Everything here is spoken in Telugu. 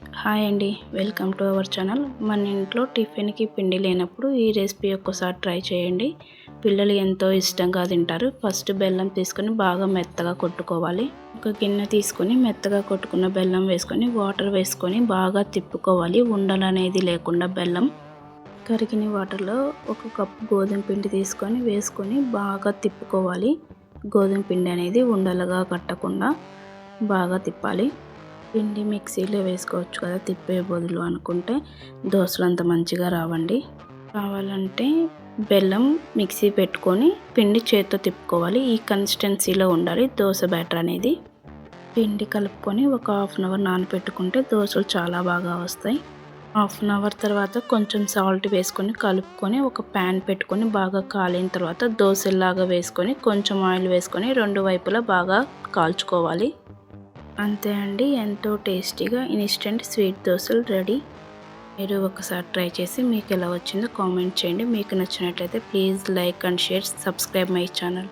హాయ్ అండి, వెల్కమ్ టు అవర్ ఛానల్. మన ఇంట్లో టిఫిన్కి పిండి లేనప్పుడు ఈ రెసిపీ ఒక్కసారి ట్రై చేయండి. పిల్లలు ఎంతో ఇష్టంగా తింటారు. ఫస్ట్ బెల్లం తీసుకొని బాగా మెత్తగా కొట్టుకోవాలి. ఒక గిన్నె తీసుకొని మెత్తగా కొట్టుకున్న బెల్లం వేసుకొని వాటర్ వేసుకొని బాగా తిప్పుకోవాలి. ఉండలు అనేది లేకుండా బెల్లం కరిగిన వాటర్లో ఒక కప్పు గోధుమ పిండి తీసుకొని వేసుకొని బాగా తిప్పుకోవాలి. గోధుమ పిండి అనేది ఉండలుగా కట్టకుండా బాగా తిప్పాలి. పిండి మిక్సీలో వేసుకోవచ్చు కదా తిప్పే బదులు అనుకుంటే, దోశలు అంత మంచిగా రావండి. కావాలంటే బెల్లం మిక్సీ పెట్టుకొని పిండి చేత్తో తిప్పుకోవాలి. ఈ కన్సిస్టెన్సీలో ఉండాలి దోశ బ్యాటర్ అనేది. పిండి కలుపుకొని ఒక హాఫ్ అన్ అవర్ నానబెట్టుకుంటే దోశలు చాలా బాగా వస్తాయి. హాఫ్ అన్ అవర్ తర్వాత కొంచెం సాల్ట్ వేసుకొని కలుపుకొని ఒక ప్యాన్ పెట్టుకొని బాగా కాలిన తర్వాత దోశలాగా వేసుకొని కొంచెం ఆయిల్ వేసుకొని రెండు వైపులా బాగా కాల్చుకోవాలి. అంతే అండి, ఎంతో టేస్టీగా ఇన్స్టెంట్ స్వీట్ దోశలు రెడీ. మీరు ఒకసారి ట్రై చేసి మీకు ఎలా వచ్చిందో కామెంట్ చేయండి. మీకు నచ్చినట్లయితే please like and share, subscribe my channel.